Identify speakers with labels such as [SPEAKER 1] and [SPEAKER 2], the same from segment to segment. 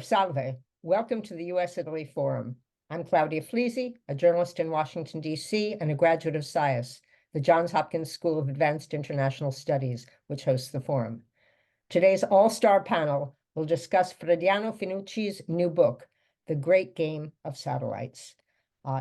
[SPEAKER 1] Salve. Welcome to the US-Italy Forum. I'm Claudia Flisi, a journalist in Washington, D.C., and a graduate of SCIUS, the Johns Hopkins School of Advanced International Studies, which hosts the forum. Today's all-star panel will discuss Frediano Finucci's new book, The Great Game of Satellites.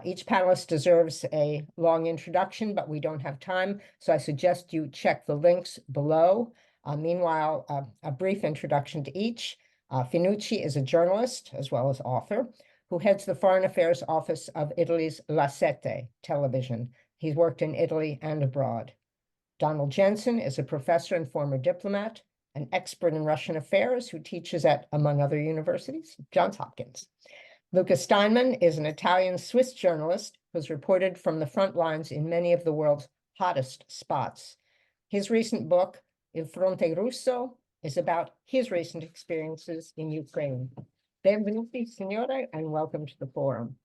[SPEAKER 1] Each panelist deserves a long introduction, but we don't have time, so I suggest you check the links below. Meanwhile, a brief introduction to each. Finucci is a journalist as well as author who heads the Foreign Affairs Office of Italy's La Sette television. He's worked in Italy and abroad. Donald Jensen is a professor and former diplomat, an expert in Russian affairs who teaches at, among other universities, Johns Hopkins. Luca Steinmann is an Italian-Swiss journalist who's reported from the front lines in many of the world's hottest spots. His recent book, Il Fronte Russo, is about his recent experiences in Ukraine. Benvenuti, signore, and welcome to the forum.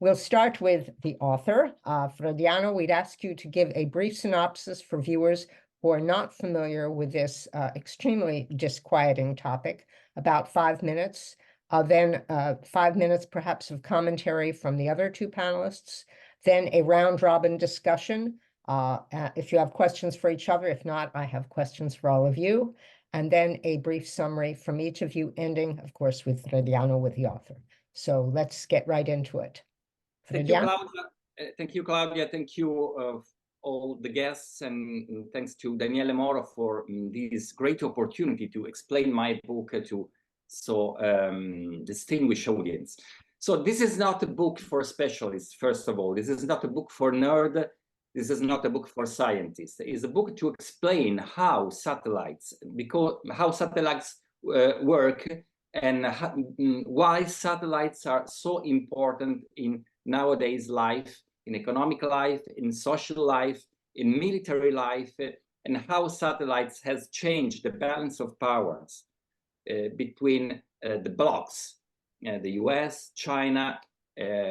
[SPEAKER 1] We'll start with the author. Frediano, we'd ask you to give a brief synopsis for viewers who are not familiar with this extremely disquieting topic, about 5 minutes. Then 5 minutes perhaps of commentary from the other two panelists, then a round-robin discussion. If you have questions for each other, if not, I have questions for all of you. And then a brief summary from each of you, ending, of course, with Frediano, with the author. So let's get right into it.
[SPEAKER 2] Thank you, Claudia. Thank you, Claudia. Thank you, all the guests, and thanks to Daniele Moro for this great opportunity to explain my book to so distinguished audience. So this is not a book for specialists, first of all. This is not a book for nerds. This is not a book for scientists. It's a book to explain how satellites work and why satellites are so important in nowadays life, in economic life, in social life, in military life, and how satellites has changed the balance of powers between the blocs, the US, China,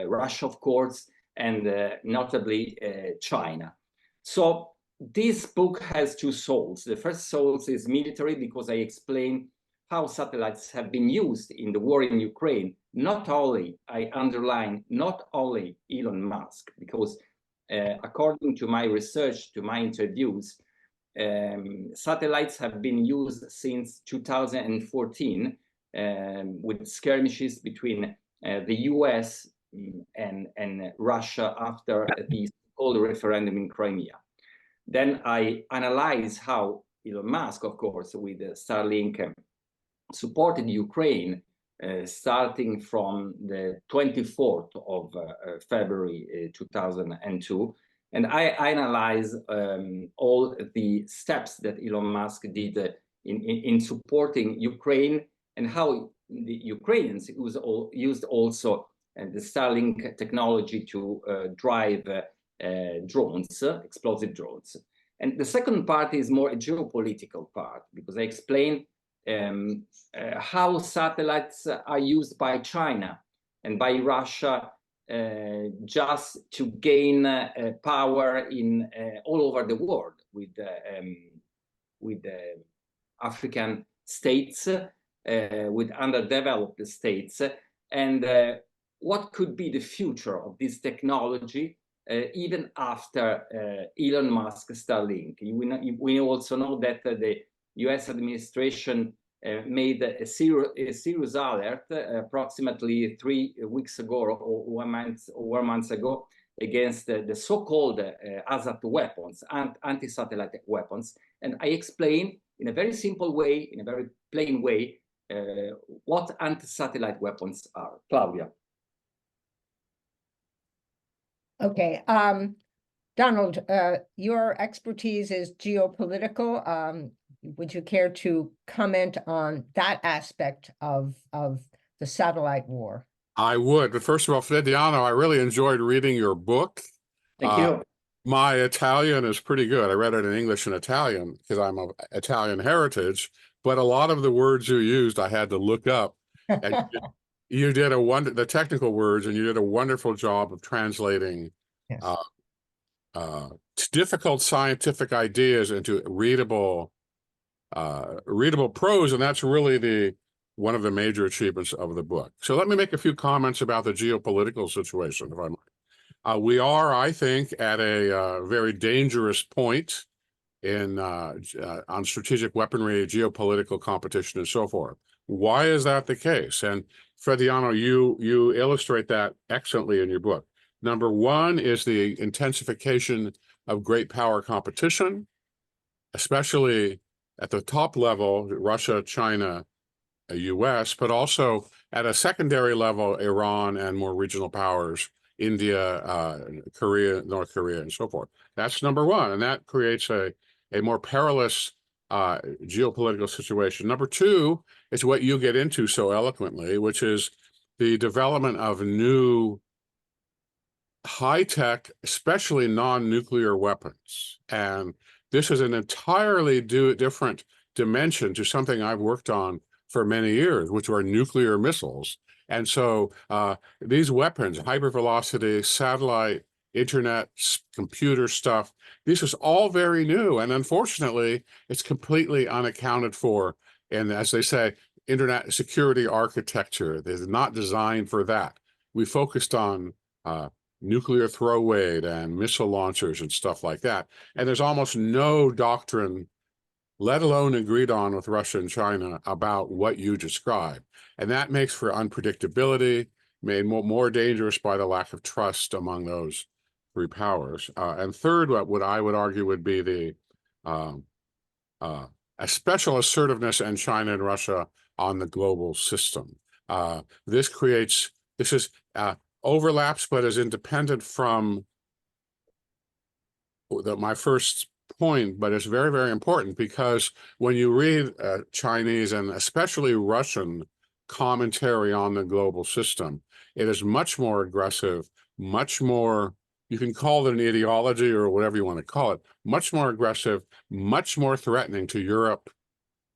[SPEAKER 2] Russia, of course, and notably China. So this book has two souls. The first soul is military, because I explain how satellites have been used in the war in Ukraine. Not only, I underline, not only Elon Musk, because according to my research, to my interviews, satellites have been used since 2014 with skirmishes between the US and Russia after the so-called referendum in Crimea. Then I analyze how Elon Musk, of course, with Starlink, supported Ukraine starting from the 24th of February 2002. And I analyze all the steps that Elon Musk did in supporting Ukraine, and how the Ukrainians used also the Starlink technology to drive drones, explosive drones. And the second part is more a geopolitical part, because I explain how satellites are used by China and by Russia just to gain power in all over the world with African states, with underdeveloped states, and what could be the future of this technology even after Elon Musk Starlink. We also know that the US administration made a serious alert approximately 3 weeks ago or 1 month ago against the so-called ASAT weapons, anti-satellite weapons. And I explain in a very simple way, in a very plain way, what anti-satellite weapons are. Claudia.
[SPEAKER 1] Okay. Donald, your expertise is geopolitical. Would you care to comment on that aspect of the satellite war?
[SPEAKER 3] I would, but first of all, Frediano, I really enjoyed reading your book.
[SPEAKER 2] Thank you.
[SPEAKER 3] My Italian is pretty good. I read it in English and Italian because I'm of Italian heritage, but a lot of the words you used, I had to look up. And you did the technical words, and you did a wonderful job of translating
[SPEAKER 1] yes.
[SPEAKER 3] Difficult scientific ideas into readable prose, and that's really one of the major achievements of the book. So let me make a few comments about the geopolitical situation, if I might. We are, I think, at a very dangerous point in on strategic weaponry, geopolitical competition, and so forth. Why is that the case? And Frediano, you illustrate that excellently in your book. Number one is the intensification of great power competition, especially at the top level, Russia, China, US, but also at a secondary level, Iran and more regional powers, India, Korea, North Korea, and so forth. That's number one, and that creates a more perilous geopolitical situation. Number two is what you get into so eloquently, which is the development of new high-tech, especially non-nuclear weapons. And this is an entirely different dimension to something I've worked on for many years, which are nuclear missiles. And so these weapons, hypervelocity, satellite, internet, computer stuff, this is all very new. And unfortunately, it's completely unaccounted for. And as they say, internet security architecture is not designed for that. We focused on nuclear throw weight and missile launchers and stuff like that. And there's almost no doctrine, let alone agreed on with Russia and China, about what you describe. And that makes for unpredictability, made more dangerous by the lack of trust among those three powers. And third, what I would argue would be the a special assertiveness in China and Russia on the global system. This is overlaps, but is independent from my first point, but it's very, very important, because when you read Chinese and especially Russian commentary on the global system, it is much more aggressive, much more, you can call it an ideology or whatever you want to call it, much more aggressive, much more threatening to Europe,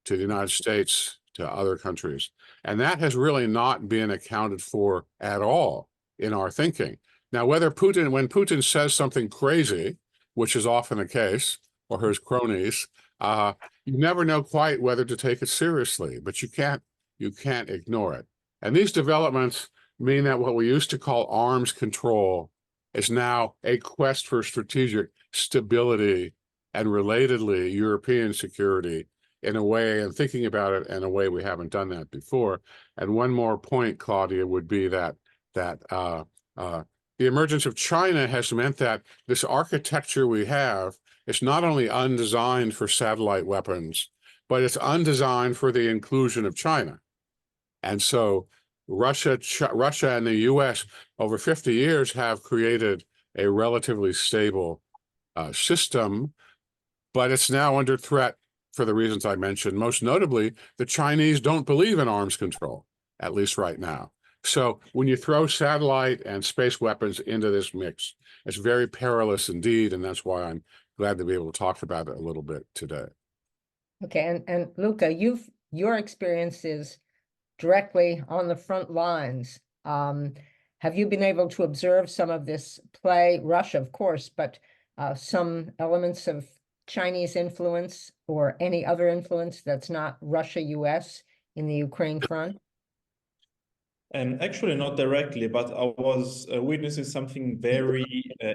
[SPEAKER 3] to the United States, to other countries. And that has really not been accounted for at all in our thinking. Now, when Putin says something crazy, which is often the case, or his cronies, you never know quite whether to take it seriously, but you can't ignore it. And these developments mean that what we used to call arms control is now a quest for strategic stability and relatedly European security in a way, and thinking about it in a way we haven't done that before. And one more point, Claudia, would be that the emergence of China has meant that this architecture we have is not only undesigned for satellite weapons, but it's undesigned for the inclusion of China. And so Russia and the US over 50 years have created a relatively stable system, but it's now under threat for the reasons I mentioned. Most notably, the Chinese don't believe in arms control, at least right now. So when you throw satellite and space weapons into this mix, it's very perilous indeed, and that's why I'm glad to be able to talk about it a little bit today.
[SPEAKER 1] Okay, and Luca, your experience is directly on the front lines. Have you been able to observe some of this play, Russia, of course, but some elements of Chinese influence or any other influence that's not Russia-US in the Ukraine front?
[SPEAKER 4] And actually not directly, but I was witnessing something very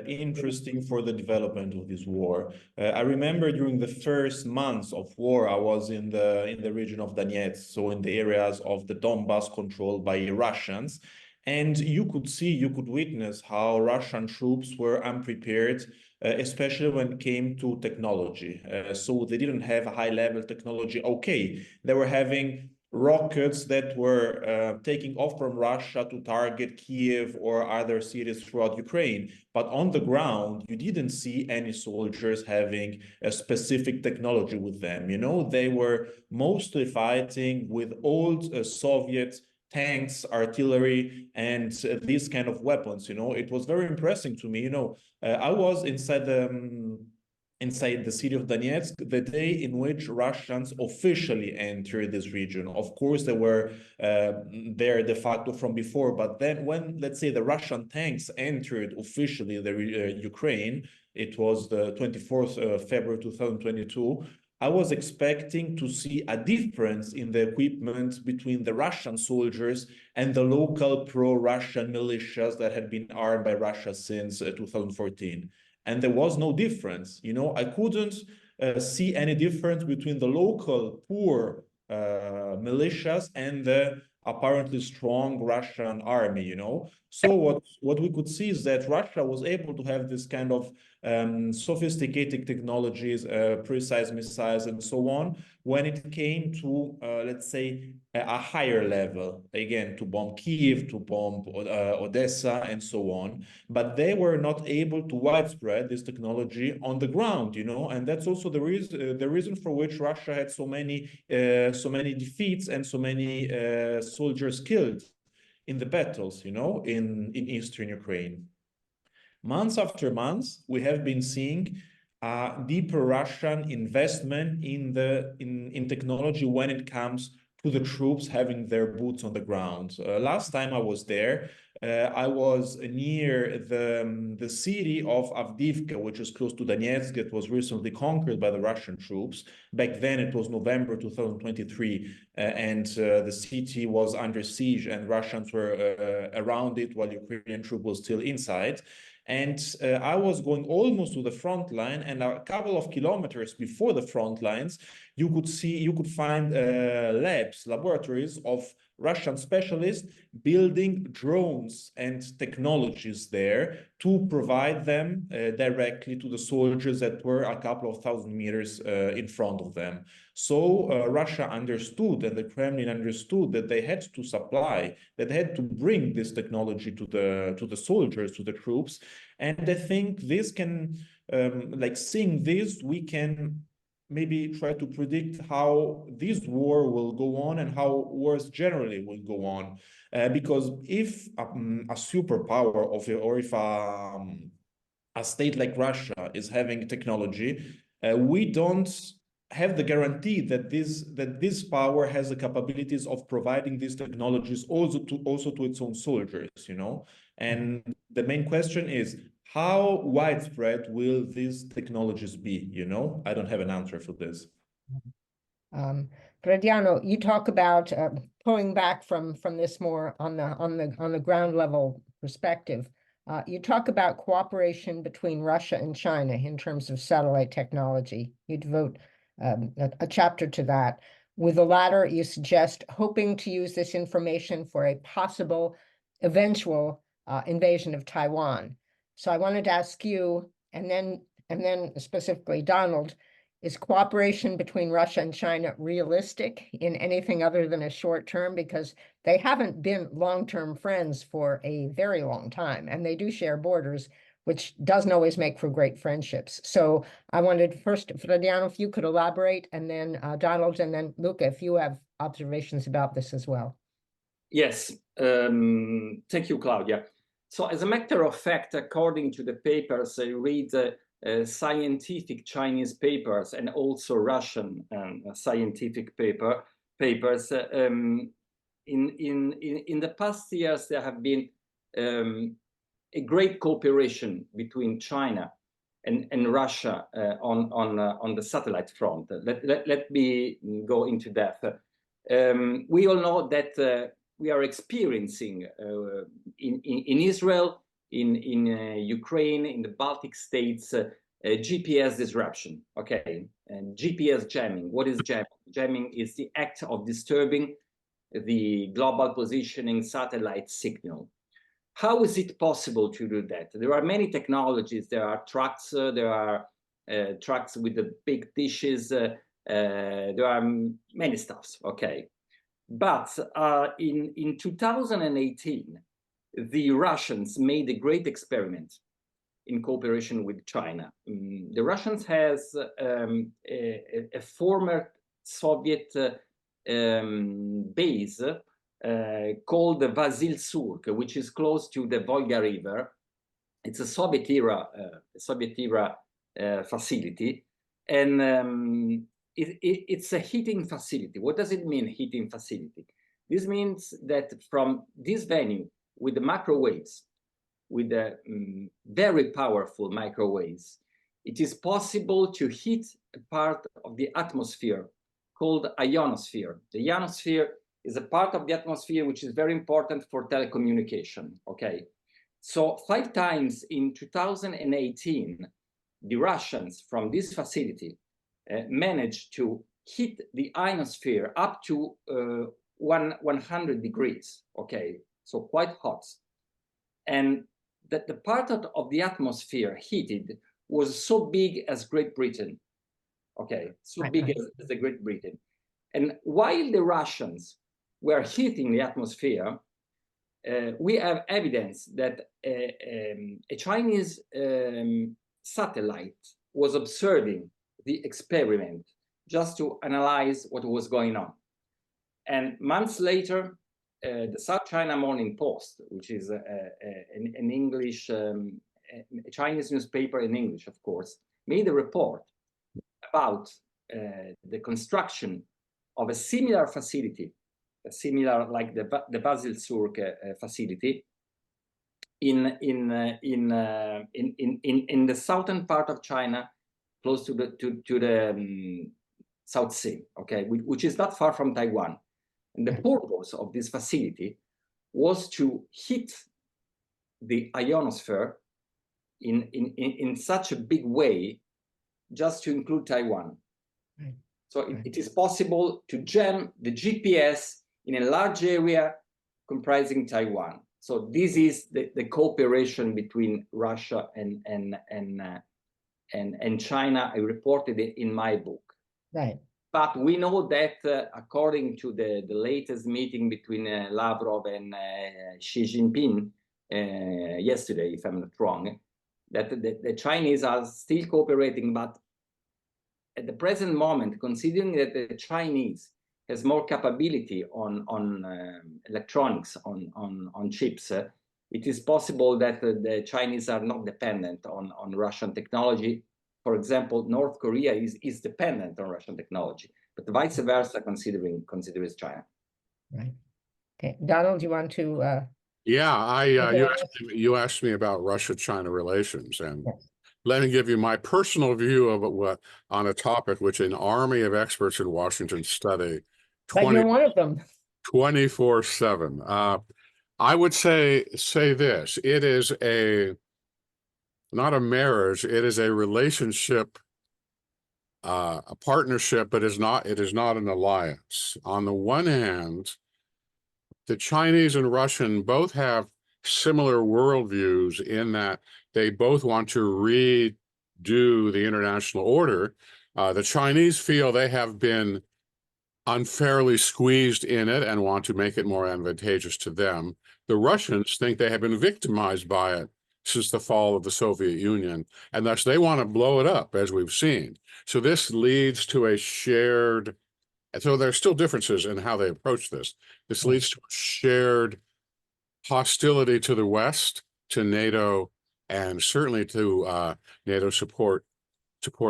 [SPEAKER 4] interesting for the development of this war. I remember during the first months of war, I was in the region of Donetsk, so in the areas of the Donbass controlled by Russians. And you could witness how Russian troops were unprepared, especially when it came to technology. So they didn't have a high-level technology. Okay, they were having rockets that were taking off from Russia to target Kiev or other cities throughout Ukraine. But on the ground, you didn't see any soldiers having a specific technology with them. You know, they were mostly fighting with old Soviet tanks, artillery, and these kind of weapons. You know, it was very impressive to me. You know, I was inside the city of Donetsk the day in which Russians officially entered this region. Of course, they were there de facto from before, but then when, let's say, the Russian tanks entered officially the Ukraine, it was the 24th of February 2022, I was expecting to see a difference in the equipment between the Russian soldiers and the local pro-Russian militias that had been armed by Russia since 2014. And there was no difference. You know, I couldn't see any difference between the local poor militias and the apparently strong Russian army, you know. So what we could see is that Russia was able to have this kind of sophisticated technologies, precise missiles, and so on, when it came to, let's say, a higher level, again, to bomb Kiev, to bomb Odessa, and so on. But they were not able to widespread this technology on the ground, you know, and that's also the reason for which Russia had so many defeats and so many soldiers killed in the battles, you know, in eastern Ukraine. Months after months, we have been seeing deeper Russian investment in technology when it comes to the troops having their boots on the ground. Last time I was there, I was near the city of Avdiivka, which is close to Donetsk. It was recently conquered by the Russian troops. Back then, it was November 2023, and the city was under siege, and Russians were around it while Ukrainian troops were still inside. And I was going almost to the front line, and a couple of kilometers before the front lines, you could find laboratories of Russian specialists building drones and technologies there to provide them directly to the soldiers that were a couple of thousand meters in front of them. So Russia understood, and the Kremlin understood, that they had to supply, that they had to bring this technology to the soldiers, to the troops. And I think this can, like seeing this, we can maybe try to predict how this war will go on and how wars generally will go on. Because if a superpower or if a state like Russia is having technology, we don't have the guarantee that this power has the capabilities of providing these technologies also to its own soldiers, you know. And the main question is, how widespread will these technologies be? You know, I don't have an answer for this.
[SPEAKER 1] Frediano, you talk about pulling back from this more on the ground level perspective. You talk about cooperation between Russia and China in terms of satellite technology. You devote a chapter to that. With the latter, you suggest hoping to use this information for a possible eventual invasion of Taiwan. So I wanted to ask you, and then specifically Donald, is cooperation between Russia and China realistic in anything other than a short term? Because they haven't been long-term friends for a very long time, and they do share borders, which doesn't always make for great friendships. So I wanted first, Frediano, if you could elaborate, and then Donald, and then Luca, if you have observations about this as well.
[SPEAKER 2] Yes, thank you, Claudia. So as a matter of fact, according to the papers, I read scientific Chinese papers and also Russian scientific papers. In the past years, there have been a great cooperation between China and Russia on the satellite front. Let me go into depth. We all know that we are experiencing in Israel, in Ukraine, in the Baltic states, GPS disruption. Okay, and GPS jamming. What is jamming? Jamming is the act of disturbing the global positioning satellite signal. How is it possible to do that? There are many technologies. There are trucks. There are trucks with the big dishes. There are many stuffs. Okay. But in 2018, the Russians made a great experiment in cooperation with China. The Russians has a former Soviet base called the Vasil-Surk, which is close to the Volga River. It's a Soviet era facility, and it's a heating facility. What does it mean, heating facility? This means that from this venue, with the microwaves, with the very powerful microwaves, it is possible to hit a part of the atmosphere called ionosphere. The ionosphere is a part of the atmosphere which is very important for telecommunication, okay? So 5 times in 2018, the Russians from this facility managed to hit the ionosphere up to 100 degrees, okay? So quite hot. And that the part of the atmosphere heated was so big as Great Britain, okay? So big as the Great Britain. And while the Russians were heating the atmosphere, we have evidence that a Chinese satellite was observing the experiment just to analyze what was going on. And months later, the South China Morning Post, which is an English, a Chinese newspaper in English, of course, made a report about the construction of a similar facility, similar like the Basil Surk facility, in the southern part of China, close to the South Sea, okay, which is not far from Taiwan. And the purpose of this facility was to hit the ionosphere in such a big way, just to include Taiwan.
[SPEAKER 1] Right.
[SPEAKER 2] So it is possible to jam the GPS in a large area comprising Taiwan. So this is the cooperation between Russia and China. I reported it in my book.
[SPEAKER 1] Right.
[SPEAKER 2] But we know that according to the latest meeting between Lavrov and Xi Jinping yesterday, if I'm not wrong, that the Chinese are still cooperating. But at the present moment, considering that the Chinese has more capability on electronics, on chips, it is possible that the Chinese are not dependent on Russian technology. For example, North Korea is dependent on Russian technology, but vice versa, considering China.
[SPEAKER 1] Right. Okay, Donald, you want to?
[SPEAKER 3] Yeah, you asked me about Russia-China relations, and
[SPEAKER 1] Yes.
[SPEAKER 3] let me give you my personal view of what on a topic which an army of experts in Washington study
[SPEAKER 1] But you're one of them.
[SPEAKER 3] 24/7. I would say this: it is not a marriage; it is a relationship, a partnership, but it is not an alliance. On the one hand, the Chinese and Russian both have similar worldviews in that they both want to redo the international order. The Chinese feel they have been unfairly squeezed in it and want to make it more advantageous to them. The Russians think they have been victimized by it since the fall of the Soviet Union, and thus they want to blow it up, as we've seen. So this leads to a shared, so there's still differences in how they approach this. This leads to a shared hostility to the West, to NATO, and certainly to NATO support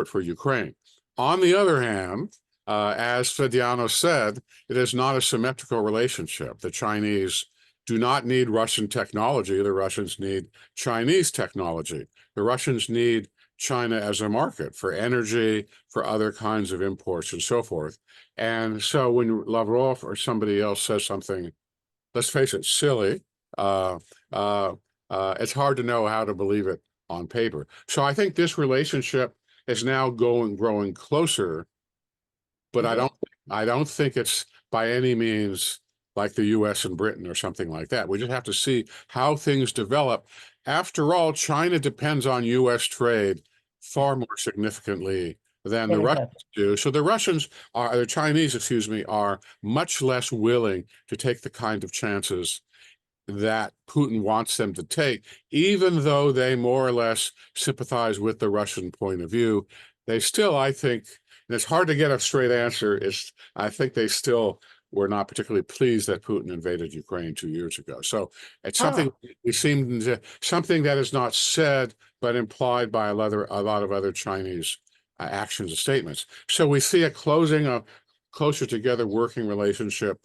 [SPEAKER 3] for Ukraine. On the other hand, as Frediano said, it is not a symmetrical relationship. The Chinese do not need Russian technology. The Russians need Chinese technology. The Russians need China as a market for energy, for other kinds of imports, and so forth. And so when Lavrov or somebody else says something, let's face it, silly, it's hard to know how to believe it on paper. So I think this relationship is now growing closer, but I don't think it's by any means like the US and Britain or something like that. We just have to see how things develop. After all, China depends on US trade far more significantly than the Russians do. So the Chinese, excuse me, are much less willing to take the kind of chances that Putin wants them to take, even though they more or less sympathize with the Russian point of view. They still, I think, and it's hard to get a straight answer, I think they still were not particularly pleased that Putin invaded Ukraine 2 years ago. So it's something something that is not said but implied by a lot of other Chinese actions and statements. So we see a closer together working relationship,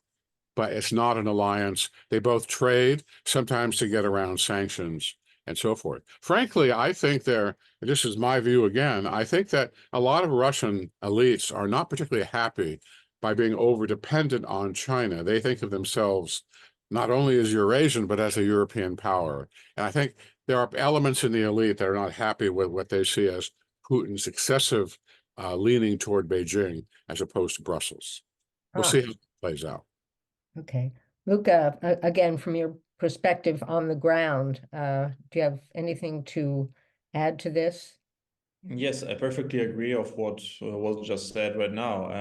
[SPEAKER 3] but it's not an alliance. They both trade, sometimes to get around sanctions, and so forth. Frankly, I think this is my view again, I think that a lot of Russian elites are not particularly happy by being over-dependent on China. They think of themselves not only as Eurasian, but as a European power. And I think there are elements in the elite that are not happy with what they see as Putin's excessive leaning toward Beijing as opposed to Brussels. We'll see how it plays out.
[SPEAKER 1] Okay. Luca, again, from your perspective on the ground, do you have anything to add to this?
[SPEAKER 4] Yes, I perfectly agree of what was just said right now.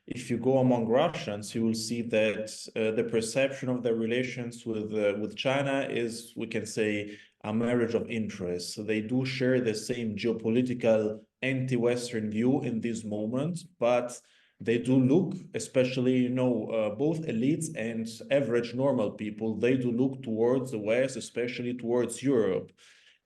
[SPEAKER 4] If you go among Russians, you will see that the perception of their relations with China is, we can say, a marriage of interests. So they do share the same geopolitical anti-Western view in this moment, but they do look, especially, both elites and average normal people, they do look towards the West, especially towards Europe.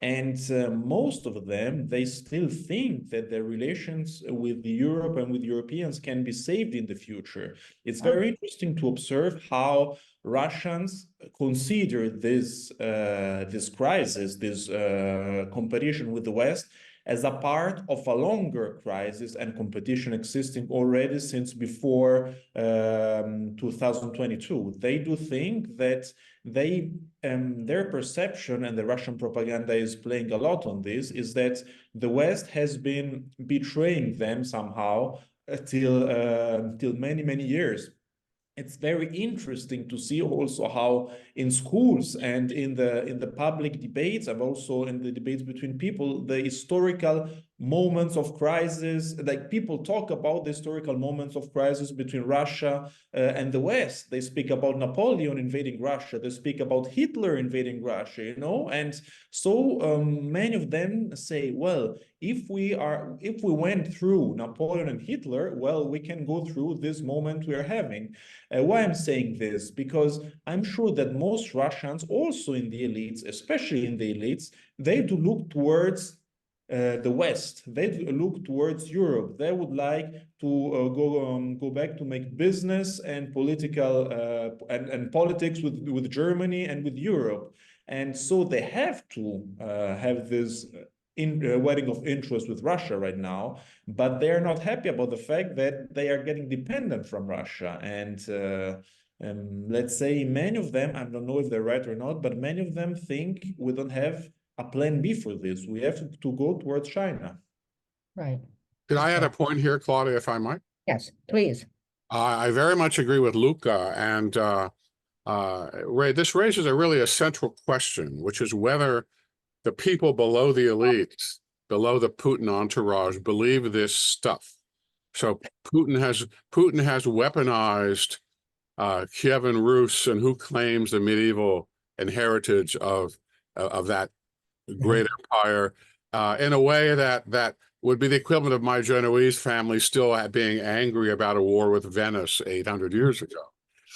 [SPEAKER 4] And most of them, they still think that their relations with Europe and with Europeans can be saved in the future. It's very interesting to observe how Russians consider this crisis, this competition with the West, as a part of a longer crisis and competition existing already since before 2022. They do think that their perception, and the Russian propaganda is playing a lot on this, is that the West has been betraying them somehow till many years. It's very interesting to see also how in schools and in the public debates, and also in the debates between people, the historical moments of crisis, like people talk about the historical moments of crisis between Russia and the West. They speak about Napoleon invading Russia. They speak about Hitler invading Russia, and so many of them say, well, if we went through Napoleon and Hitler, well, we can go through this moment we are having. Why I'm saying this? Because I'm sure that most Russians, also in the elites, especially in the elites, they do look towards the West. They look towards Europe. They would like to go back to make business and political and politics with Germany and with Europe. And so they have to have this wedding of interest with Russia right now, but they're not happy about the fact that they are getting dependent from Russia. And let's say many of them, I don't know if they're right or not, but many of them think we don't have a plan B for this. We have to go towards China.
[SPEAKER 1] Right.
[SPEAKER 3] Could I add a point here, Claudia, if I might?
[SPEAKER 1] Yes, please.
[SPEAKER 3] I very much agree with Luca, and this raises really a central question, which is whether the people below the elites, below the Putin entourage, believe this stuff. So Putin has weaponized Kievan Rus, and who claims the medieval heritage of that great empire in a way that would be the equivalent of my Genoese family still being angry about a war with Venice 800 years ago.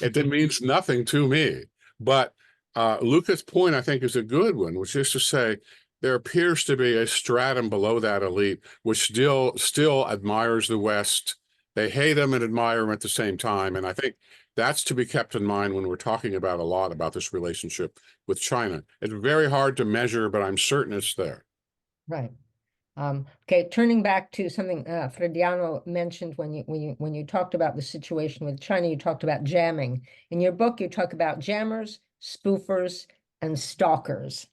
[SPEAKER 3] It means nothing to me. But Luca's point, I think, is a good one, which is to say there appears to be a stratum below that elite which still admires the West. They hate them and admire them at the same time. And I think that's to be kept in mind when we're talking about a lot about this relationship with China. It's very hard to measure, but I'm certain it's there.
[SPEAKER 1] Right. Okay, turning back to something Frediano mentioned when you talked about the situation with China, you talked about jamming. In your book, you talk about jammers, spoofers, and stalkers.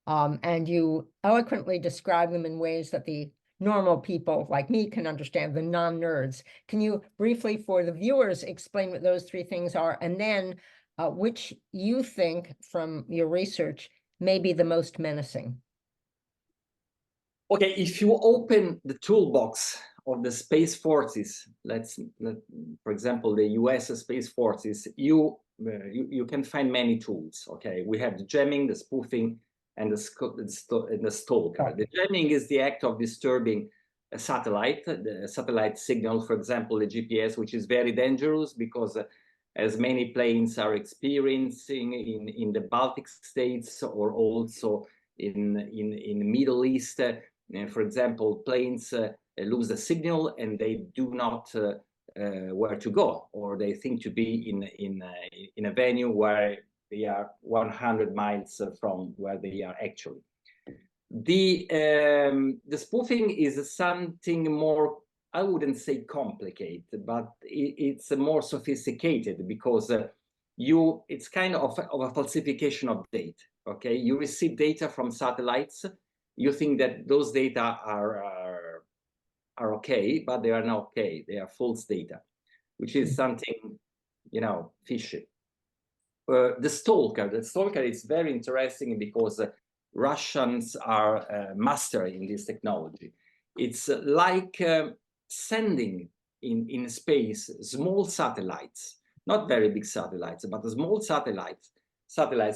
[SPEAKER 1] And you eloquently describe them in ways that the normal people like me can understand, the non-nerds. Can you briefly, for the viewers, explain what those three things are, and then which you think from your research may be the most menacing?
[SPEAKER 2] Okay, if you open the toolbox of the space forces, for example, the US Space Forces, you can find many tools. Okay, we have the jamming, the spoofing, and the stalker. The jamming is the act of disturbing a satellite, the satellite signal, for example, the GPS, which is very dangerous because as many planes are experiencing in the Baltic states or also in the Middle East. For example, planes lose the signal and they do not where to go, or they think to be in a venue where they are 100 miles from where they are actually. The spoofing is something more, I wouldn't say complicated, but it's more sophisticated because it's kind of a falsification of data. Okay, you receive data from satellites. You think that those data are okay, but they are not okay. They are false data, which is something, you know, fishy. The stalker is very interesting because Russians are master in this technology. It's like sending in space small satellites, not very big satellites, but small satellites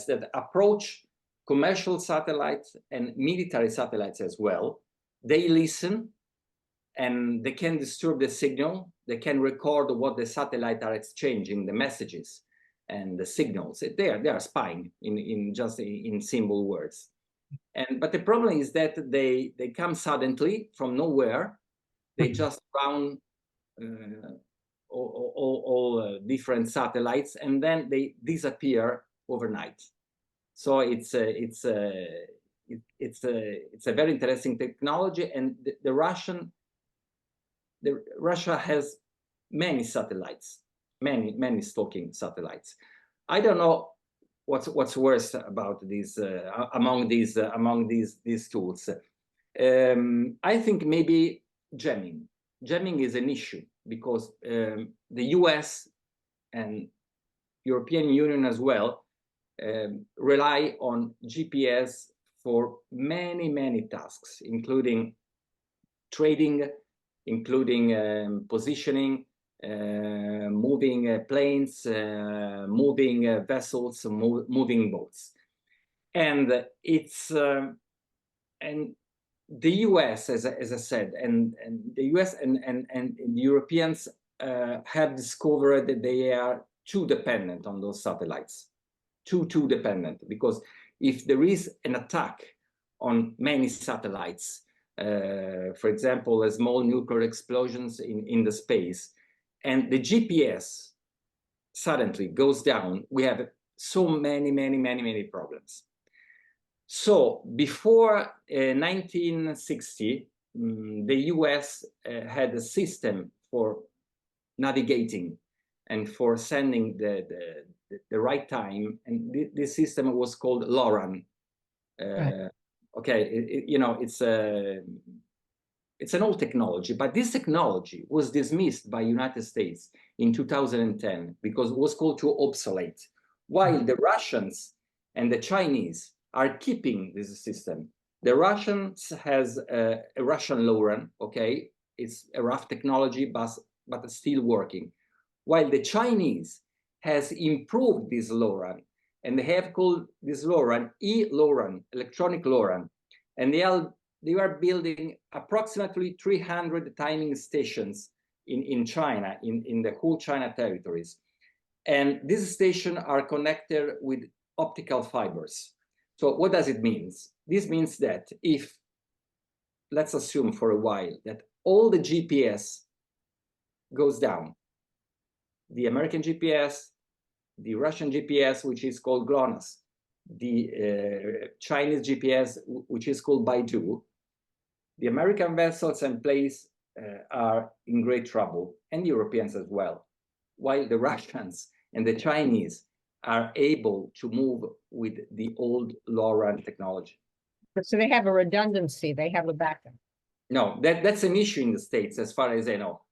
[SPEAKER 2] that approach commercial satellites and military satellites as well. They listen and they can disturb the signal. They can record what the satellites are exchanging, the messages and the signals. They are spying in simple words. But the problem is that they come suddenly from nowhere. They just round all different satellites, and then they disappear overnight. So it's a very interesting technology, and Russia has many satellites, many stalking satellites. I don't know what's worse about these among these tools. I think maybe jamming. Jamming is an issue because the US and European Union as well rely on GPS for many tasks, including trading, including positioning, moving planes, moving vessels, moving boats. And it's and the US, as I said, and the US and the Europeans have discovered that they are too dependent on those satellites, too dependent, because if there is an attack on many satellites, for example, a small nuclear explosions in the space, and the GPS suddenly goes down, we have so many problems. So before 1960, the US had a system for navigating and for sending the right time, and this system was called LORAN.
[SPEAKER 1] Right.
[SPEAKER 2] Okay, you know, it's an old technology, but this technology was dismissed by United States in 2010 because it was called too obsolete, while the Russians and the Chinese are keeping this system. The Russians has a Russian LORAN, okay? It's a rough technology, but it's still working. While the Chinese has improved this LORAN, and they have called this LORAN E-LORAN, electronic LORAN, and they are building approximately 300 timing stations in China, in the whole China territories. And these stations are connected with optical fibers. So what does it mean? This means that if, let's assume for a while, that all the GPS goes down, the American GPS, the Russian GPS, which is called GLONASS, the Chinese GPS, which is called Baidu, the American vessels and planes are in great trouble, and the Europeans as well, while the Russians and the Chinese are able to move with the old LORAN technology.
[SPEAKER 1] So they have a redundancy, they have a backup.
[SPEAKER 2] No, that's an issue in the States, as far as I know.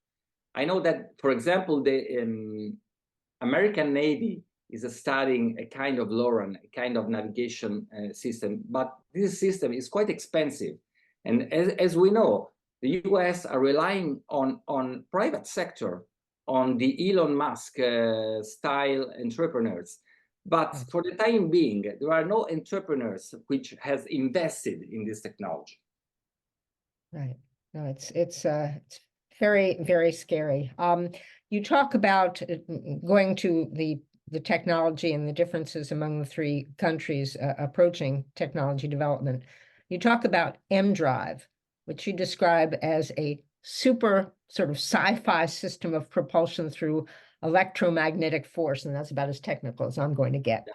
[SPEAKER 2] I know that, for example, the American Navy is studying a kind of LORAN, a kind of navigation system, but this system is quite expensive. And as we know, the US are relying on private sector, on the Elon Musk style entrepreneurs. But for the time being, there are no entrepreneurs which has invested in this technology.
[SPEAKER 1] Right. No, it's very scary. You talk about going to the technology and the differences among the three countries approaching technology development. You talk about M-Drive, which you describe as a super sort of sci-fi system of propulsion through electromagnetic force, and that's about as technical as I'm going to get.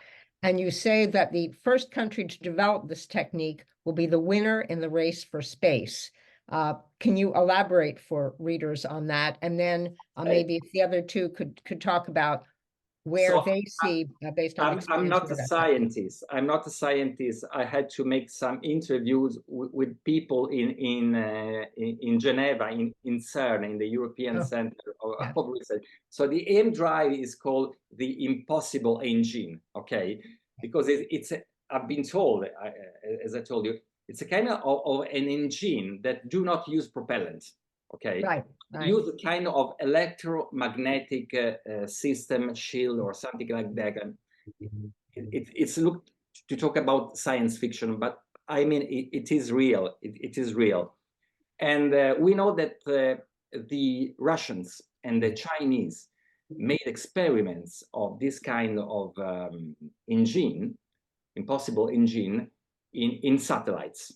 [SPEAKER 1] And you say that the first country to develop this technique will be the winner in the race for space. Can you elaborate for readers on that? And then maybe if the other two could talk about where they see, based on
[SPEAKER 2] I'm not a
[SPEAKER 1] that
[SPEAKER 2] scientist. I'm not a scientist. I had to make some interviews with people in Geneva, in CERN, in the European Center of Research. So the aim drive is called the impossible engine, okay? Because I've been told, as I told you, it's a kind of an engine that do not use propellant, okay?
[SPEAKER 1] Right.
[SPEAKER 2] Use a kind of electromagnetic system shield or something like that. And it's looked to talk about science fiction, but I mean, it is real. It is real. And we know that the Russians and the Chinese made experiments of this kind of engine, impossible engine, in satellites.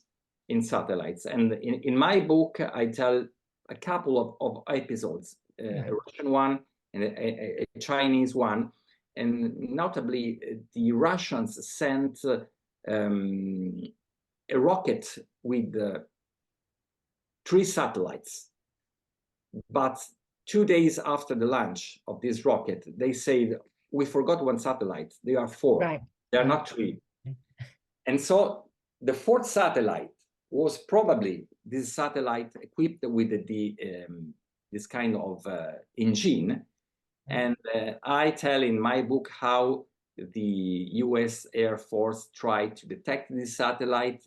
[SPEAKER 2] And in my book, I tell a couple of episodes, a Russian one and a Chinese one. And notably, the Russians sent a rocket with 3 satellites. But 2 days after the launch of this rocket, they said, we forgot 1 satellite. There are 4.
[SPEAKER 1] Right.
[SPEAKER 2] They are not 3. And so the 4th satellite was probably this satellite equipped with this kind of engine. And I tell in my book how the US Air Force tried to detect this satellite,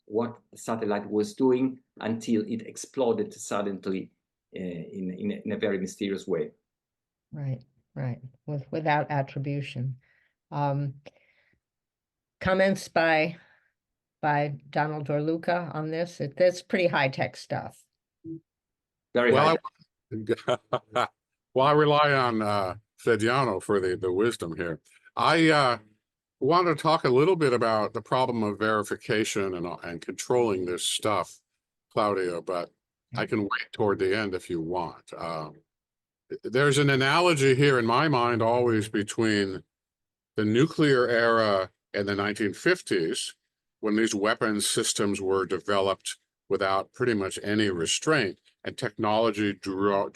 [SPEAKER 2] what the satellite was doing until it exploded suddenly in a very mysterious way.
[SPEAKER 1] Right. Without attribution. Comments by Donald or Luca on this? That's pretty high-tech stuff.
[SPEAKER 2] Very high.
[SPEAKER 3] Well, I rely on Frediano for the wisdom here. I want to talk a little bit about the problem of verification and controlling this stuff, Claudia, but I can wait toward the end if you want. There's an analogy here in my mind always between the nuclear era in the 1950s, when these weapons systems were developed without pretty much any restraint, and technology drove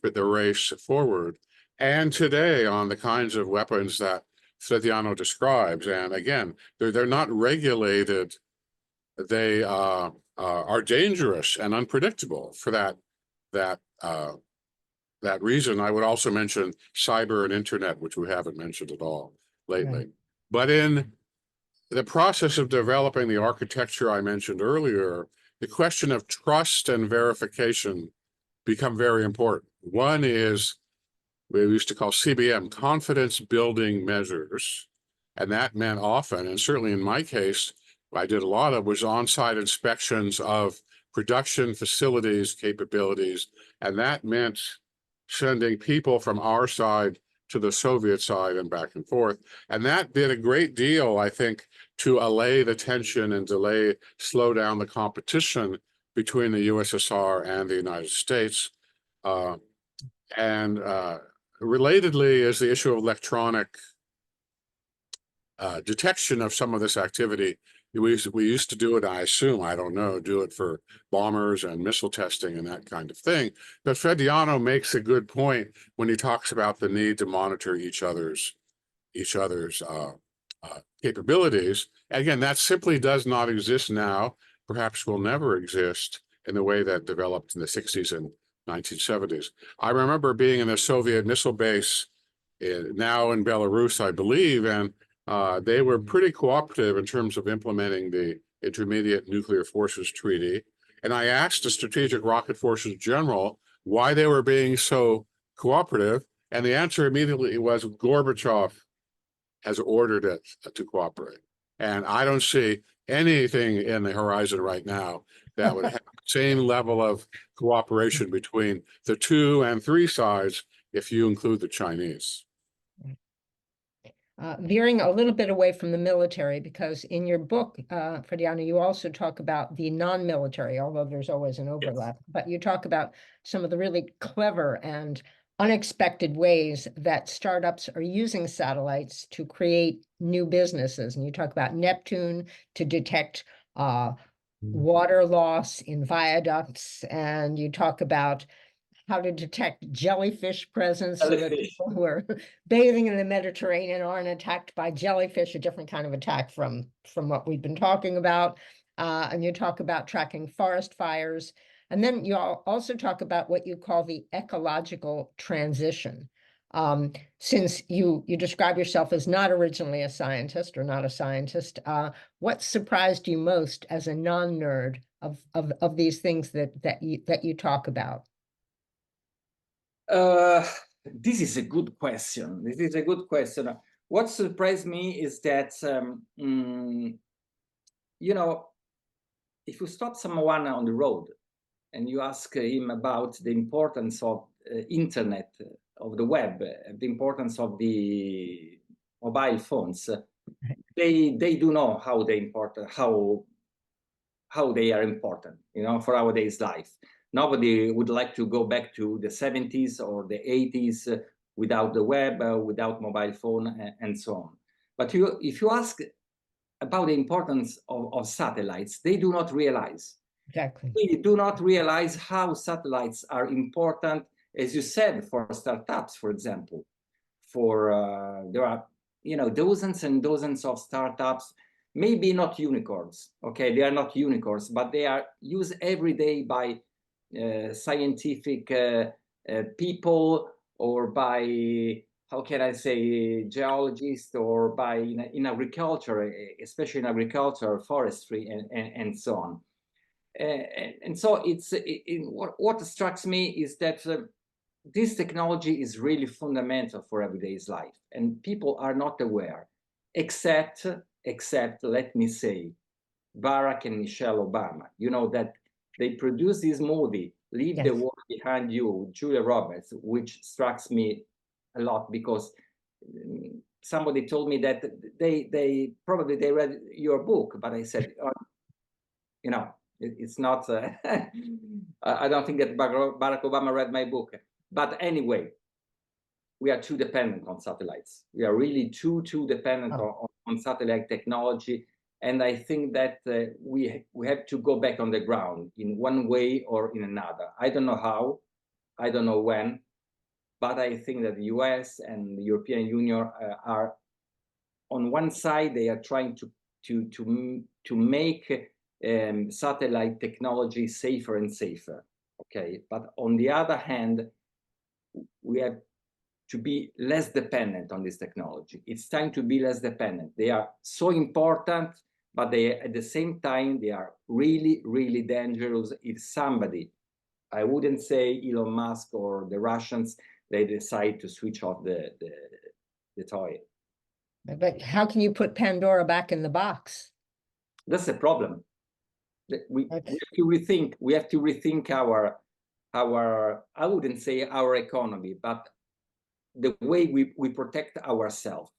[SPEAKER 3] the race forward, and today on the kinds of weapons that Frediano describes. And again, they're not regulated. They are dangerous and unpredictable. For that reason, I would also mention cyber and internet, which we haven't mentioned at all lately. Right. But in the process of developing the architecture I mentioned earlier, the question of trust and verification become very important. One is we used to call CBM, confidence building measures. And that meant often, and certainly in my case, I did a lot of, was on-site inspections of production facilities, capabilities. And that meant sending people from our side to the Soviet side and back and forth. And that did a great deal, I think, to allay the tension and slow down the competition between the USSR and the United States. Relatedly is the issue of electronic detection of some of this activity. We used to do it, I assume, I don't know, do it for bombers and missile testing and that kind of thing. But Frediano makes a good point when he talks about the need to monitor each other's capabilities. Again, that simply does not exist now, perhaps will never exist in the way that developed in the 60s and 1970s. I remember being in a Soviet missile base now in Belarus, I believe, and they were pretty cooperative in terms of implementing the Intermediate Nuclear Forces Treaty. And I asked the Strategic Rocket Forces General why they were being so cooperative. And the answer immediately was Gorbachev has ordered it to cooperate. And I don't see anything in the horizon right now that would have the same level of cooperation between the 2 and 3 sides if you include the Chinese.
[SPEAKER 1] Veering a little bit away from the military, because in your book, Frediano, you also talk about the non-military, although there's always an overlap, but you talk about some of the really clever and unexpected ways that startups are using satellites to create new businesses. And you talk about Neptune to detect water loss in viaducts, and you talk about how to detect jellyfish presence so that people who are bathing in the Mediterranean aren't attacked by jellyfish, a different kind of attack from what we've been talking about. And you talk about tracking forest fires. And then you also talk about what you call the ecological transition. Since you describe yourself as not originally a scientist or not a scientist, what surprised you most as a non-nerd of these things that you talk about?
[SPEAKER 2] This is a good question. This is a good question. What surprised me is that, you know, if you stop someone on the road and you ask him about the importance of internet, of the web, the importance of the mobile phones, they do know how they important, how they are important, you know, for our day's life. Nobody would like to go back to the 70s or the 80s without the web, without mobile phone, and so on. But if you ask about the importance of satellites, they do not realize.
[SPEAKER 1] Exactly.
[SPEAKER 2] They do not realize how satellites are important, as you said, for startups, for example. There are, you know, dozens and dozens of startups, maybe not unicorns. Okay, they are not unicorns, but they are used every day by scientific people, or by, how can I say, geologists, or by in agriculture, especially in agriculture, forestry, and so on. And so what strikes me is that this technology is really fundamental for everyday's life, and people are not aware, except, let me say, Barack and Michelle Obama. You know, that they produced this movie, Leave
[SPEAKER 1] Yes.
[SPEAKER 2] the World Behind You, with Julia Roberts, which strikes me a lot, because somebody told me that they probably read your book, but I said, you know, it's not, I don't think that Barack Obama read my book. But anyway, we are too dependent on satellites. We are really too dependent on satellite technology. And I think that we have to go back on the ground in one way or in another. I don't know how, I don't know when, but I think that the US and the European Union are, on one side, they are trying to make satellite technology safer and safer. Okay, but on the other hand, we have to be less dependent on this technology. It's time to be less dependent. They are so important, but they, at the same time, they are really dangerous if somebody, I wouldn't say Elon Musk or the Russians, they decide to switch off the toy.
[SPEAKER 1] But how can you put Pandora back in the box?
[SPEAKER 2] That's the problem. We have to rethink. We have to rethink our. I wouldn't say our economy, but the way we protect ourselves.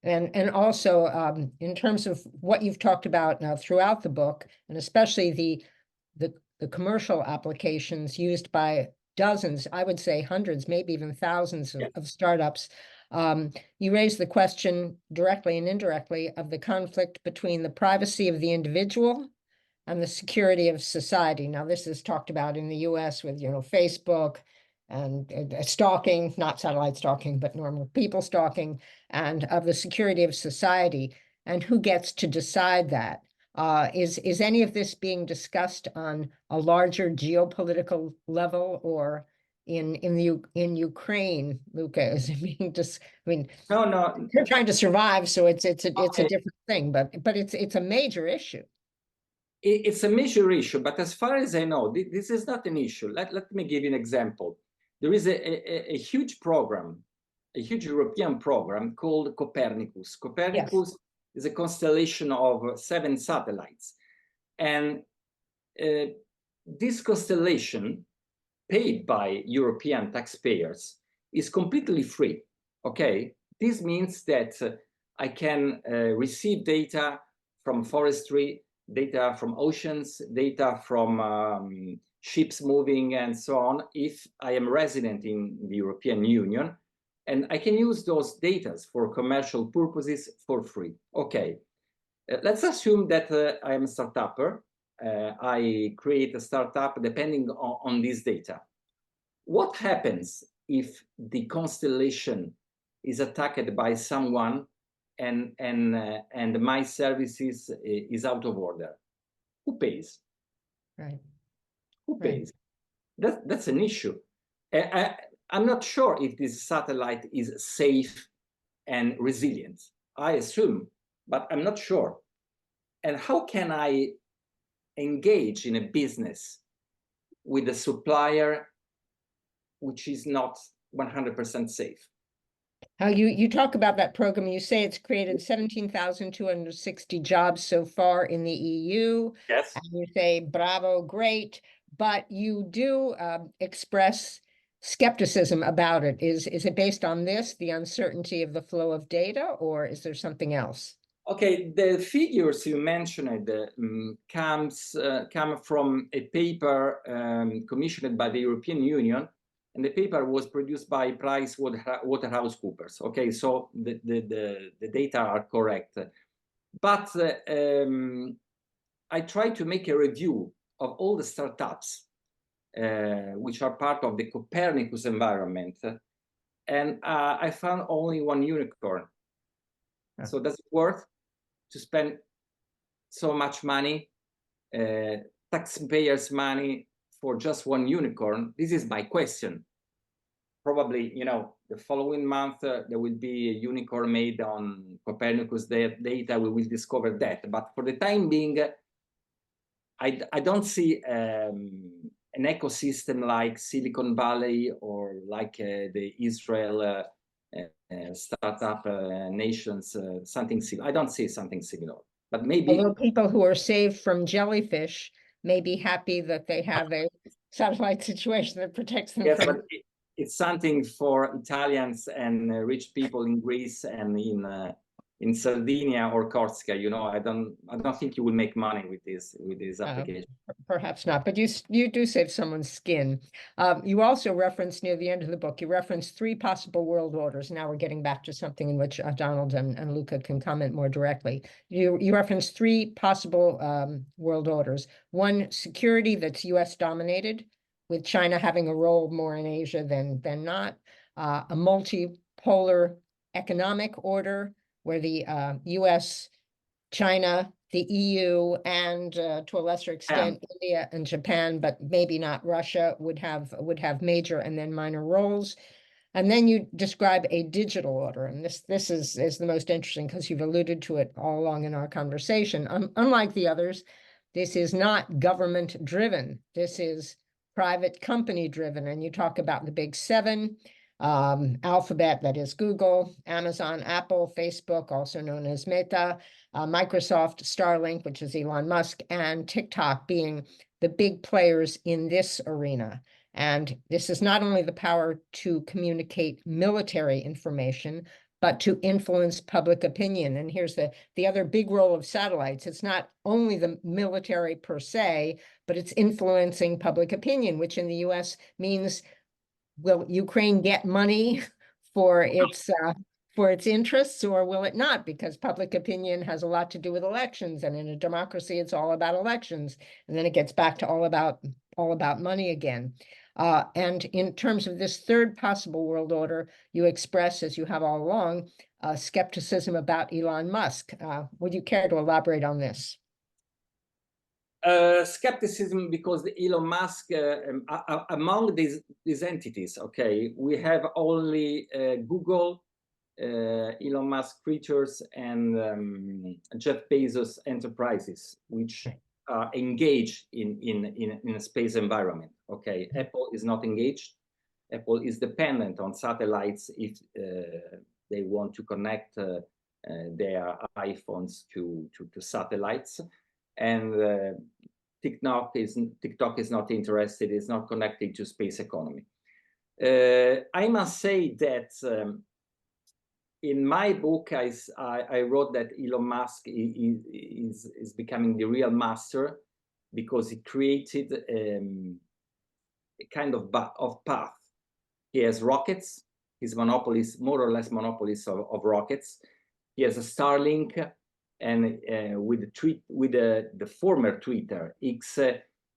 [SPEAKER 1] And also in terms of what you've talked about now throughout the book, and especially the commercial applications used by dozens, I would say hundreds, maybe even thousands of startups, you raise the question directly and indirectly of the conflict between the privacy of the individual and the security of society. Now, this is talked about in the US with, you know, Facebook and stalking, not satellite stalking, but normal people stalking, and of the security of society, and who gets to decide that. Is any of this being discussed on a larger geopolitical level, or in Ukraine, Luca? Is it being just? I mean,
[SPEAKER 2] no,
[SPEAKER 1] you're trying to survive, so it's a different thing, but it's a major issue.
[SPEAKER 2] It's a major issue, but as far as I know, this is not an issue. Let me give you an example. There is a huge program, a huge European program called Copernicus. Copernicus is a constellation of 7 satellites. And this constellation, paid by European taxpayers, is completely free, okay? This means that I can receive data from forestry, data from oceans, data from ships moving and so on, if I am resident in the European Union, and I can use those data for commercial purposes for free. Okay, let's assume that I am a startupper. I create a startup depending on this data. What happens if the constellation is attacked by someone and my services is out of order? Who pays?
[SPEAKER 1] Right.
[SPEAKER 2] Who pays? That's an issue. I'm not sure if this satellite is safe and resilient. I assume, but I'm not sure. And how can I engage in a business with a supplier which is not 100% safe?
[SPEAKER 1] How you talk about that program, you say it's created 17,260 jobs so far in the EU.
[SPEAKER 2] Yes.
[SPEAKER 1] And you say, bravo, great, but you do express skepticism about it. Is it based on this, the uncertainty of the flow of data, or is there something else?
[SPEAKER 2] Okay, the figures you mentioned come from a paper commissioned by the European Union, and the paper was produced by PricewaterhouseCoopers. Okay, so the data are correct, but I tried to make a review of all the startups which are part of the Copernicus environment, and I found only one unicorn. So does it worth to spend so much money, taxpayers' money, for just one unicorn? This is my question. Probably, you know, the following month there will be a unicorn made on Copernicus data. We will discover that. But for the time being, I don't see an ecosystem like Silicon Valley or like the Israel startup nations, something similar. I don't see something similar, but maybe.
[SPEAKER 1] Although people who are saved from jellyfish may be happy that they have a satellite situation that protects them
[SPEAKER 2] Yes,
[SPEAKER 1] from.
[SPEAKER 2] but it's something for Italians and rich people in Greece and in Sardinia or Corsica. You know, I don't think you will make money with this application.
[SPEAKER 1] Perhaps not, but you do save someone's skin. You also reference near the end of the book, you reference 3 possible world orders. Now we're getting back to something in which Donald and Luca can comment more directly. You reference 3 possible world orders. One, security that's US dominated, with China having a role more in Asia than not. A multipolar economic order where the US, China, the EU, and to a lesser extent, India and Japan, but maybe not Russia, would have major and then minor roles. And then you describe a digital order, and this is the most interesting because you've alluded to it all along in our conversation. Unlike the others, this is not government driven. This is private company driven, and you talk about the big 7. Alphabet, that is Google, Amazon, Apple, Facebook, also known as Meta, Microsoft, Starlink, which is Elon Musk, and TikTok being the big players in this arena. And this is not only the power to communicate military information, but to influence public opinion. And here's the other big role of satellites. It's not only the military per se, but it's influencing public opinion, which in the US means, will Ukraine get money for its interests, or will it not? Because public opinion has a lot to do with elections, and in a democracy, it's all about elections, and then it gets back to all about money again. And in terms of this 3rd possible world order, you express, as you have all along, skepticism about Elon Musk. Would you care to elaborate on this?
[SPEAKER 2] Skepticism because Elon Musk, among these entities, okay, we have only Google, Elon Musk creatures, and Jeff Bezos enterprises, which are engaged in a space environment. Okay, Apple is not engaged. Apple is dependent on satellites if they want to connect their iPhones to satellites. And TikTok is not interested, is not connected to space economy. I must say that in my book, I wrote that Elon Musk is becoming the real master, because he created a kind of path. He has rockets. He's monopolist, more or less monopolist of rockets. He has a Starlink, and with the former Twitter X,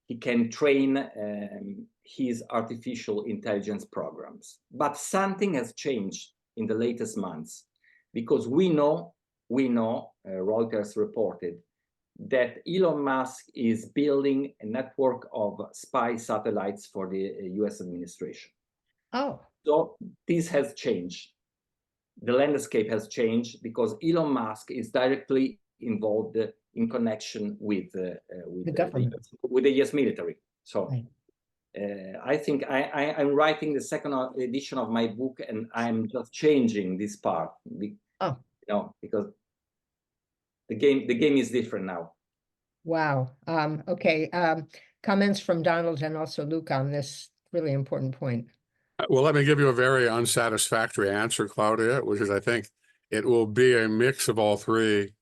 [SPEAKER 2] he can train his artificial intelligence programs. But something has changed in the latest months, because we know, Reuters reported, that Elon Musk is building a network of spy satellites for the US administration.
[SPEAKER 1] Oh.
[SPEAKER 2] So this has changed. The landscape has changed because Elon Musk is directly involved in connection with the government, with the US military. So right. I think I'm writing the second edition of my book, and I'm just changing this part. Oh. You know, because the game is different now.
[SPEAKER 1] Wow. Okay. Comments from Donald and also Luca on this really important point.
[SPEAKER 3] Well, let me give you a very unsatisfactory answer, Claudia, which is I think it will be a mix of all three,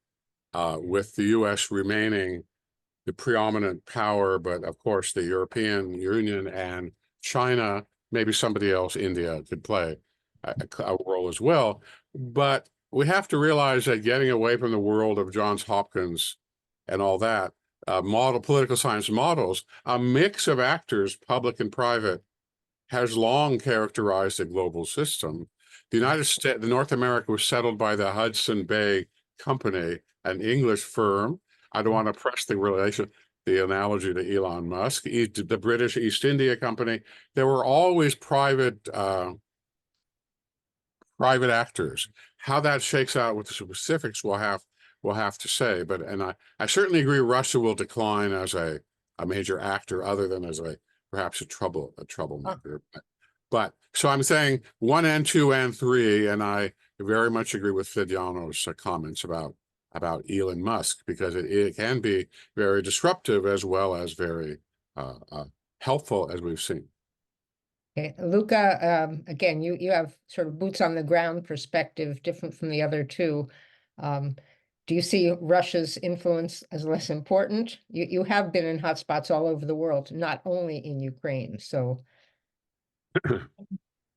[SPEAKER 3] with the U.S. remaining the predominant power, but of course the European Union and China, maybe somebody else, India, could play a role as well. But we have to realize that getting away from the world of Johns Hopkins and all that, political science models, a mix of actors, public and private, has long characterized a global system. The United States, North America was settled by the Hudson Bay Company, an English firm. I don't want to press the analogy to Elon Musk, the British East India Company. There were always private actors. How that shakes out with the specifics, we'll have to say. But I certainly agree Russia will decline as a major actor, other than as perhaps a troublemaker. But so I'm saying 1 and 2 and 3, and I very much agree with Frediano's comments about Elon Musk, because it can be very disruptive as well as very helpful, as we've seen.
[SPEAKER 1] Okay. Luca, again, you have sort of boots on the ground perspective, different from the other two. Do you see Russia's influence as less important? You have been in hotspots all over the world, not only in Ukraine. So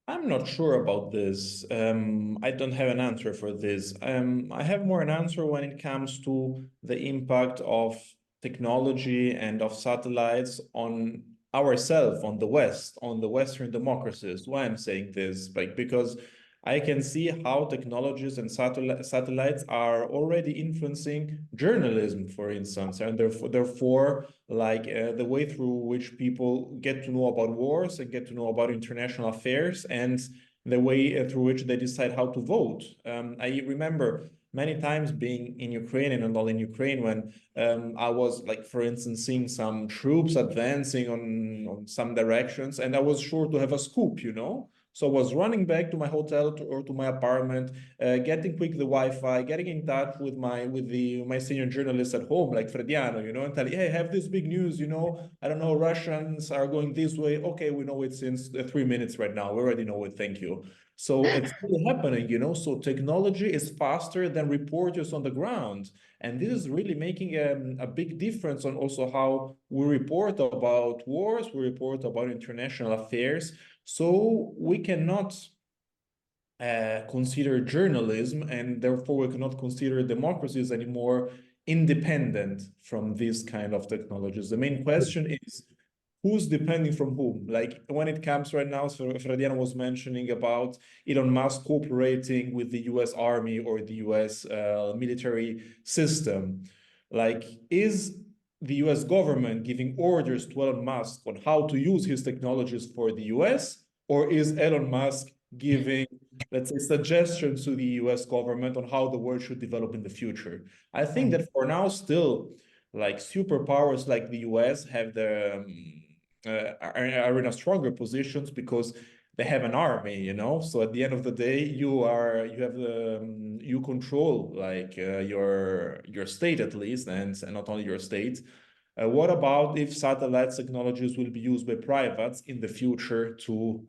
[SPEAKER 4] I'm not sure about this. I don't have an answer for this. I have more an answer when it comes to the impact of technology and of satellites on ourselves, on the West, on the Western democracies. Why I'm saying this? Because I can see how technologies and satellites are already influencing journalism, for instance, and therefore the way through which people get to know about wars and get to know about international affairs, and the way through which they decide how to vote. I remember many times being in Ukraine and all in Ukraine when I was, for instance, seeing some troops advancing on some directions, and I was sure to have a scoop, you know? So I was running back to my hotel or to my apartment, getting quick the Wi-Fi, getting in touch with my senior journalist at home, like Frediano, you know, and telling, hey, I have this big news, you know, I don't know, Russians are going this way. Okay, we know it since 3 minutes right now. We already know it. Thank you. So it's really happening, you know. So technology is faster than reporters on the ground. And this is really making a big difference on also how we report about wars, we report about international affairs. So we cannot consider journalism, and therefore we cannot consider democracies anymore independent from this kind of technologies. The main question is, who's depending from whom? Like when it comes right now, so Frediano was mentioning about Elon Musk cooperating with the US Army or the US military system. Like, is the US government giving orders to Elon Musk on how to use his technologies for the US? Or is Elon Musk giving, let's say, suggestions to the US government on how the world should develop in the future? I think that for now, still, like superpowers like the US have are in a stronger positions because they have an army, you know. So at the end of the day, you control like your state at least, and not only your state. What about if satellite technologies will be used by privates in the future to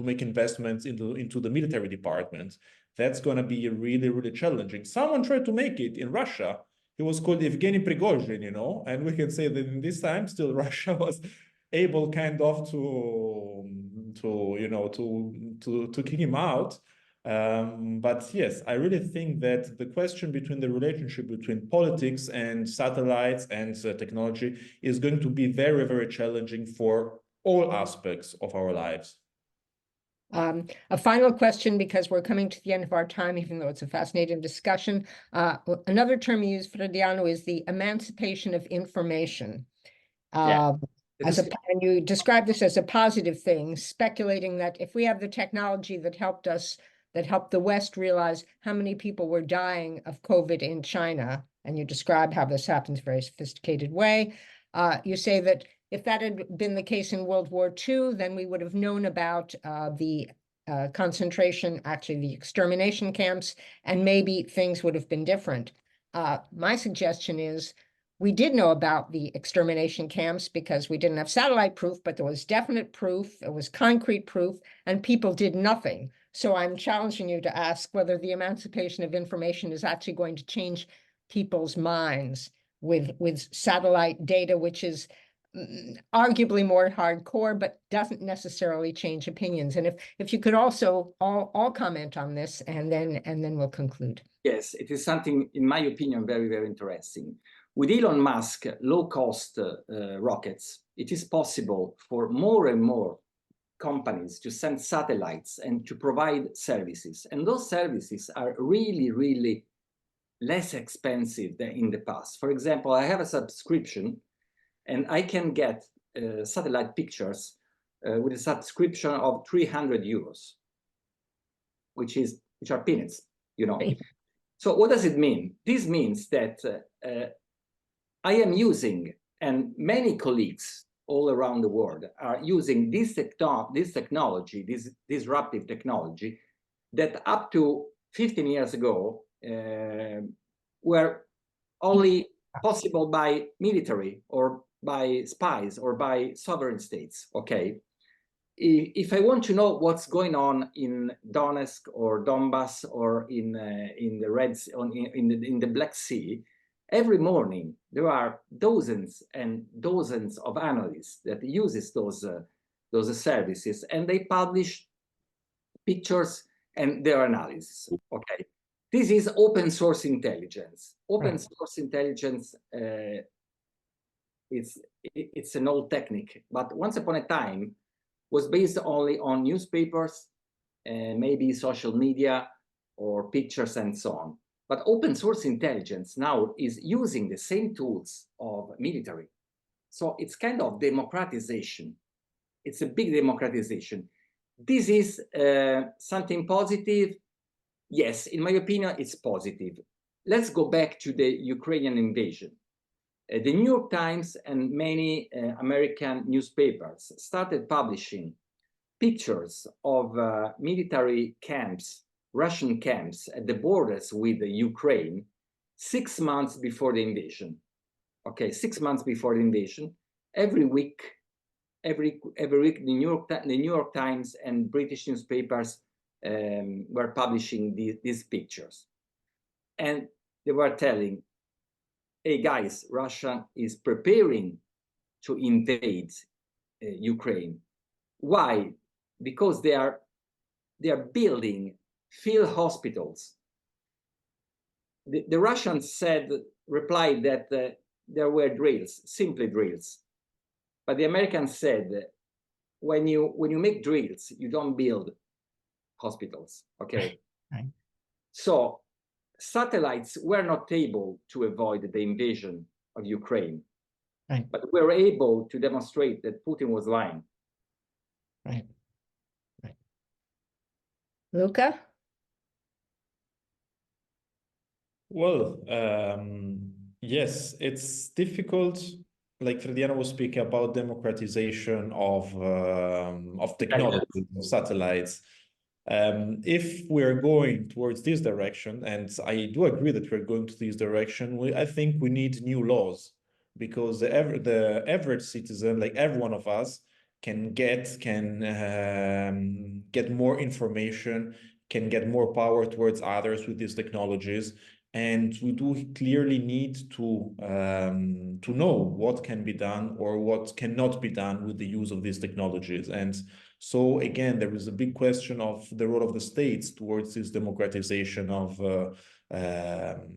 [SPEAKER 4] make investments into the military department? That's going to be really, really challenging. Someone tried to make it in Russia. He was called Evgeny Prigozhin, you know, and we can say that in this time still Russia able kind of to kick him out. But yes, I really think that the question between the relationship between politics and satellites and technology is going to be very, very challenging for all aspects of our lives.
[SPEAKER 1] A final question, because we're coming to the end of our time, even though it's a fascinating discussion. Another term you use, Frediano, is the emancipation of information.
[SPEAKER 2] Yeah.
[SPEAKER 1] And you describe this as a positive thing, speculating that if we have the technology that helped us, that helped the West realize how many people were dying of COVID in China, and you describe how this happens in a very sophisticated way. You say that if that had been the case in World War II, then we would have known about the concentration, actually the extermination camps, and maybe things would have been different. My suggestion is we did know about the extermination camps because we didn't have satellite proof, but there was definite proof, there was concrete proof, and people did nothing. So I'm challenging you to ask whether the emancipation of information is actually going to change people's minds with satellite data, which is arguably more hardcore, but doesn't necessarily change opinions. And if you could also all comment on this, and then we'll conclude.
[SPEAKER 2] Yes, it is something, in my opinion, very, very interesting. With Elon Musk low-cost rockets, it is possible for more and more companies to send satellites and to provide services. And those services are really, really less expensive than in the past. For example, I have a subscription and I can get satellite pictures with a subscription of 300 euros, which are peanuts, you know. So what does it mean? This means that I am using, and many colleagues all around the world are using this technology, this disruptive technology, that up to 15 years ago were only possible by military or by spies or by sovereign states. Okay, if I want to know what's going on in Donetsk or Donbass or in the Red Sea, in the Black Sea, every morning there are dozens and dozens of analysts that uses those services, and they publish pictures and their analysis. Okay, this is open source intelligence. Open source intelligence. It's an old technique, but once upon a time was based only on newspapers, maybe social media or pictures and so on. But open source intelligence now is using the same tools of military. So it's kind of democratization. It's a big democratization. This is something positive. Yes, in my opinion, it's positive. Let's go back to the Ukrainian invasion. The New York Times and many American newspapers started publishing pictures of military camps, Russian camps at the borders with Ukraine 6 months before the invasion. Okay, 6 months before the invasion. Every week, the New York Times and British newspapers were publishing these pictures. And they were telling, hey guys, Russia is preparing to invade Ukraine. Why? Because they are building field hospitals. The Russians replied that there were drills, simply drills. But the Americans said, when you make drills, you don't build hospitals. Okay.
[SPEAKER 1] Right.
[SPEAKER 2] So satellites were not able to avoid the invasion of Ukraine,
[SPEAKER 1] right.
[SPEAKER 2] But were able to demonstrate that Putin was lying.
[SPEAKER 1] Right. Right. Luca?
[SPEAKER 4] Well, yes, it's difficult. Like Frediano was speaking about democratization of technology, of satellites. If we're going towards this direction, and I do agree that we're going to this direction, I think we need new laws, because the average citizen, like every one of us, can get more information, can get more power towards others with these technologies. And we do clearly need to know what can be done or what cannot be done with the use of these technologies. And so again, there is a big question of the role of the states towards this democratization of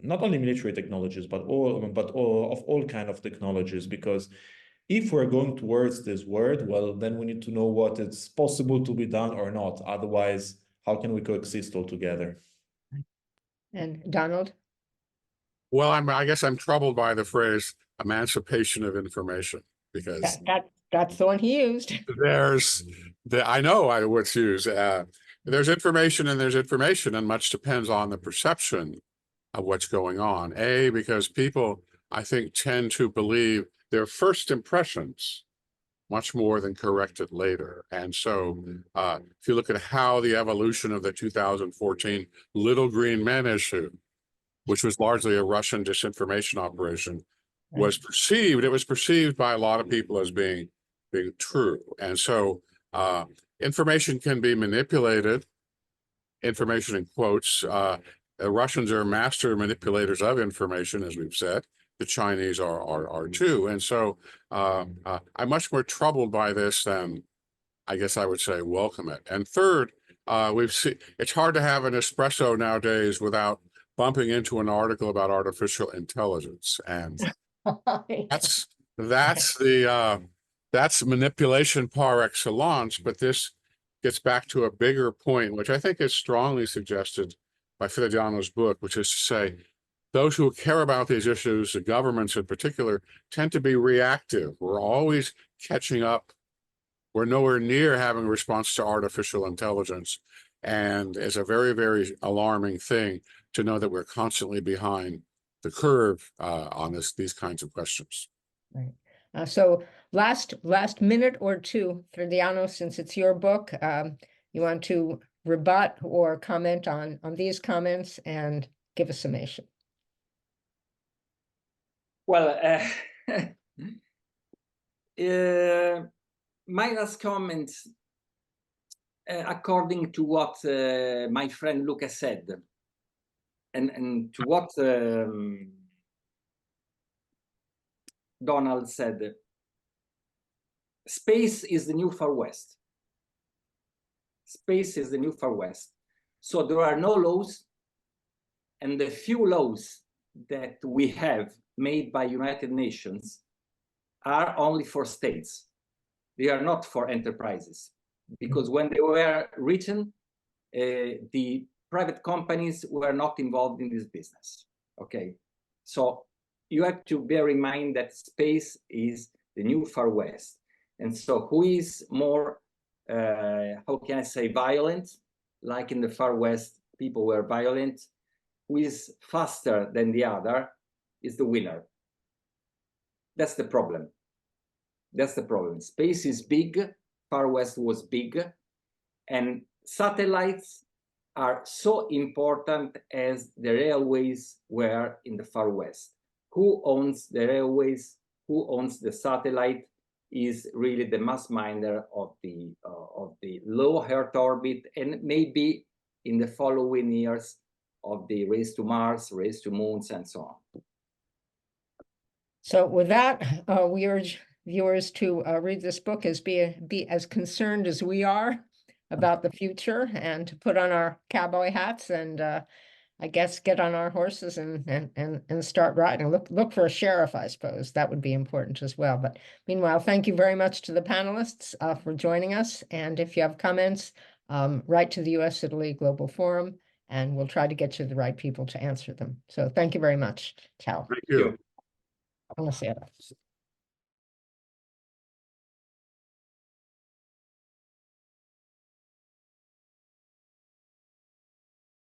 [SPEAKER 4] not only military technologies, but all kind of technologies. Because if we're going towards this world, well, then we need to know what is possible to be done or not. Otherwise, how can we coexist all together?
[SPEAKER 1] And Donald?
[SPEAKER 3] Well, I guess I'm troubled by the phrase emancipation of information, because
[SPEAKER 1] That's the one he used.
[SPEAKER 3] I know what's used. There's information and there's information, and much depends on the perception of what's going on. Because people, I think, tend to believe their first impressions much more than corrected later. And so if you look at how the evolution of the 2014 Little Green Men issue, which was largely a Russian disinformation operation, was perceived, it was perceived by a lot of people as being true. And so information can be manipulated, information in quotes. The Russians are master manipulators of information, as we've said. The Chinese are too. And so I'm much more troubled by this than, I guess I would say, welcome it. And third, we've seen, it's hard to have an espresso nowadays without bumping into an article about artificial intelligence. And that's manipulation par excellence. But this gets back to a bigger point, which I think is strongly suggested by Frediano's book, which is to say, those who care about these issues, the governments in particular, tend to be reactive. We're always catching up. We're nowhere near having a response to artificial intelligence. And it's a very, very alarming thing to know that we're constantly behind the curve on these kinds of questions.
[SPEAKER 1] Right. So last minute or two, Frediano, since it's your book, you want to rebut or comment on these comments and give a summation?
[SPEAKER 2] Well, my last comment, according to what my friend Luca said, and to what Donald said, space is the new Far West. Space is the new Far West. So there are no laws, and the few laws that we have made by United Nations are only for states. They are not for enterprises, because when they were written, the private companies were not involved in this business. Okay, so you have to bear in mind that space is the new Far West. And so who is more, how can I say, violent? Like in the Far West, people were violent. Who is faster than the other is the winner. That's the problem. That's the problem. Space is big. Far West was big. And satellites are so important as the railways were in the Far West. Who owns the railways? Who owns the satellite is really the mass minder of the low Earth orbit, and maybe in the following years of the race to Mars, race to moons, and so on.
[SPEAKER 1] So with that, we urge viewers to read this book, as be as concerned as we are about the future, and to put on our cowboy hats and I guess get on our horses and start riding. Look for a sheriff, I suppose. That would be important as well. But meanwhile, thank you very much to the panelists for joining us. And if you have comments, write to the US-Italy Global Forum, and we'll try to get you the right people to answer them. So thank you very much. Ciao.
[SPEAKER 3] Thank you.
[SPEAKER 1] Buonasera.